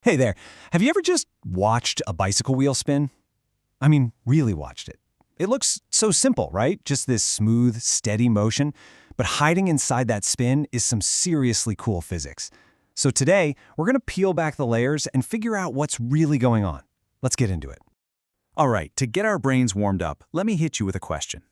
Hey there, have you ever just watched a bicycle wheel spin? I mean, really watched it. It looks so simple, right? Just this smooth, steady motion. But hiding inside that spin is some seriously cool physics. So today, we're going to peel back the layers and figure out what's really going on. Let's get into it. All right, to get our brains warmed up, let me hit you with a question.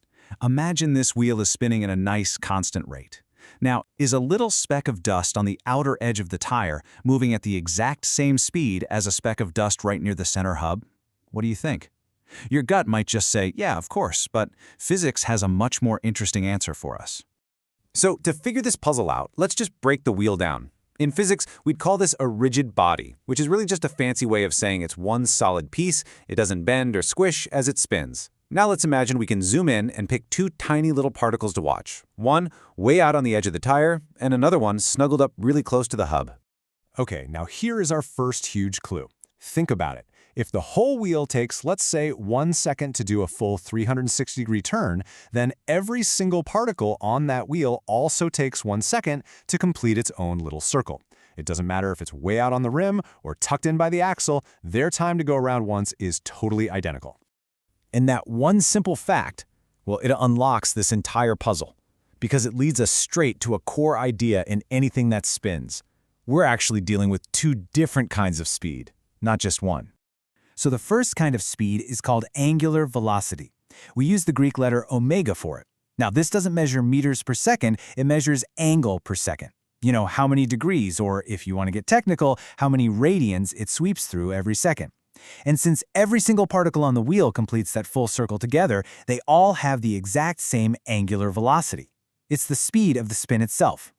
Imagine this wheel is spinning at a nice, constant rate. Now, is a little speck of dust on the outer edge of the tire moving at the exact same speed as a speck of dust right near the center hub? What do you think? Your gut might just say, yeah, of course, but physics has a much more interesting answer for us. So to figure this puzzle out, let's just break the wheel down. In physics, we'd call this a rigid body, which is really just a fancy way of saying it's one solid piece. It doesn't bend or squish as it spins. Now let's imagine we can zoom in and pick two tiny little particles to watch. One way out on the edge of the tire, and another one snuggled up really close to the hub. Okay, now here is our first huge clue. Think about it. If the whole wheel takes, let's say, 1 second to do a full 360-degree turn, then every single particle on that wheel also takes 1 second to complete its own little circle. It doesn't matter if it's way out on the rim or tucked in by the axle, their time to go around once is totally identical. And that one simple fact, well, it unlocks this entire puzzle because it leads us straight to a core idea in anything that spins. We're actually dealing with two different kinds of speed, not just one. So the first kind of speed is called angular velocity. We use the Greek letter omega for it. Now, this doesn't measure meters per second, it measures angle per second. You know, how many degrees, or if you want to get technical, how many radians it sweeps through every second. And since every single particle on the wheel completes that full circle together, they all have the exact same angular velocity. It's the speed of the spin itself.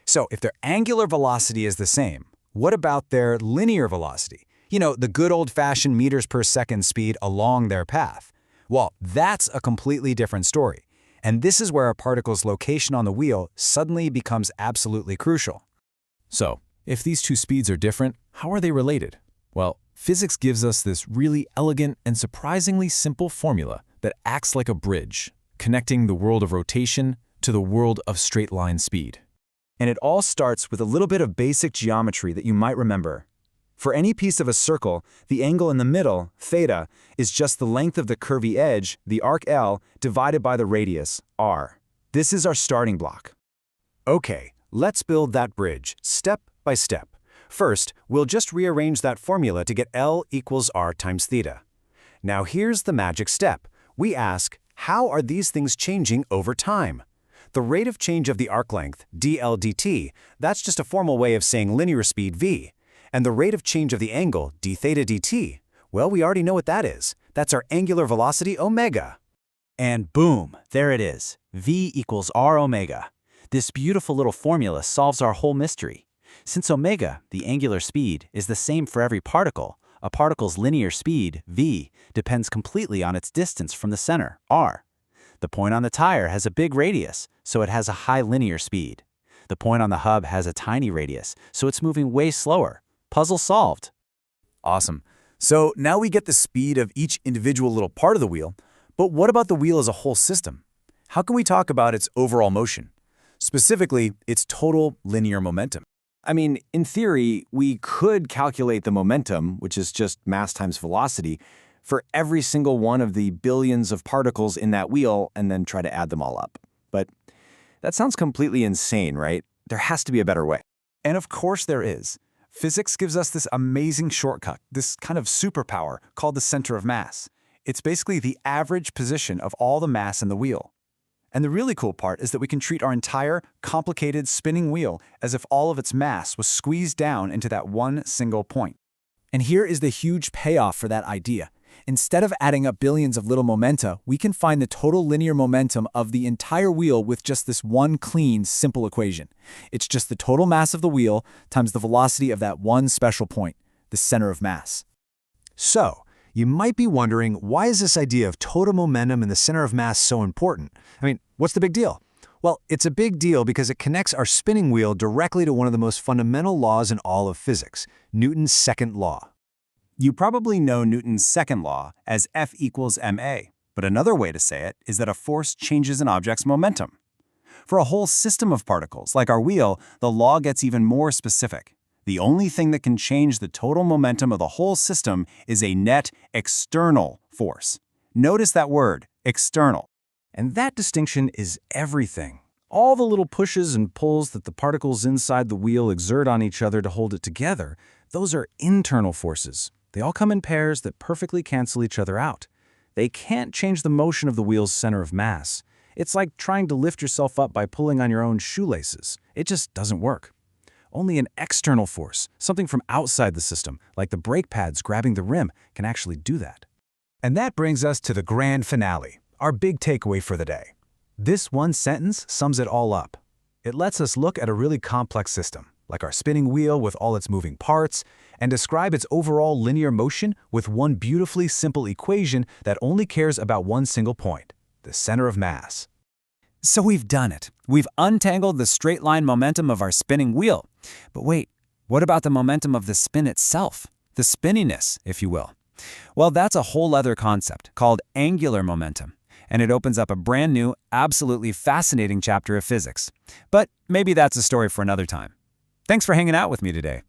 So if their angular velocity is the same, what about their linear velocity? You know, the good old-fashioned meters per second speed along their path. Well, that's a completely different story. And this is where a particle's location on the wheel suddenly becomes absolutely crucial. So, if these two speeds are different, how are they related? Well, physics gives us this really elegant and surprisingly simple formula that acts like a bridge, connecting the world of rotation to the world of straight-line speed. And it all starts with a little bit of basic geometry that you might remember. For any piece of a circle, the angle in the middle, theta, is just the length of the curvy edge, the arc L, divided by the radius, r. This is our starting block. Okay, let's build that bridge, step by step. First, we'll just rearrange that formula to get L equals r times theta. Now here's the magic step. We ask, how are these things changing over time? The rate of change of the arc length, dl dt, that's just a formal way of saying linear speed v. And the rate of change of the angle, d theta dt, well, we already know what that is. That's our angular velocity omega. And boom, there it is. V equals r omega. This beautiful little formula solves our whole mystery. Since omega, the angular speed, is the same for every particle, a particle's linear speed, v, depends completely on its distance from the center, r. The point on the tire has a big radius, so it has a high linear speed. The point on the hub has a tiny radius, so it's moving way slower. Puzzle solved. Awesome. So now we get the speed of each individual little part of the wheel, but what about the wheel as a whole system? How can we talk about its overall motion? Specifically, its total linear momentum. I mean, in theory, we could calculate the momentum, which is just mass times velocity, for every single one of the billions of particles in that wheel and then try to add them all up. But that sounds completely insane, right? There has to be a better way. And of course there is. Physics gives us this amazing shortcut, this kind of superpower called the center of mass. It's basically the average position of all the mass in the wheel. And the really cool part is that we can treat our entire, complicated spinning wheel as if all of its mass was squeezed down into that one single point. And here is the huge payoff for that idea. Instead of adding up billions of little momenta, we can find the total linear momentum of the entire wheel with just this one clean, simple equation. It's just the total mass of the wheel times the velocity of that one special point, the center of mass. So, you might be wondering, why is this idea of total momentum and the center of mass so important? I mean, what's the big deal? Well, it's a big deal because it connects our spinning wheel directly to one of the most fundamental laws in all of physics, Newton's second law. You probably know Newton's second law as F equals ma, but another way to say it is that a force changes an object's momentum. For a whole system of particles, like our wheel, the law gets even more specific. The only thing that can change the total momentum of the whole system is a net external force. Notice that word, external. And that distinction is everything. All the little pushes and pulls that the particles inside the wheel exert on each other to hold it together, those are internal forces. They all come in pairs that perfectly cancel each other out. They can't change the motion of the wheel's center of mass. It's like trying to lift yourself up by pulling on your own shoelaces. It just doesn't work. Only an external force, something from outside the system, like the brake pads grabbing the rim, can actually do that. And that brings us to the grand finale, our big takeaway for the day. This one sentence sums it all up. It lets us look at a really complex system, like our spinning wheel with all its moving parts, and describe its overall linear motion with one beautifully simple equation that only cares about one single point, the center of mass. So we've done it. We've untangled the straight line momentum of our spinning wheel. But wait, what about the momentum of the spin itself? The spinniness, if you will. Well, that's a whole other concept called angular momentum, and it opens up a brand new, absolutely fascinating chapter of physics. But maybe that's a story for another time. Thanks for hanging out with me today.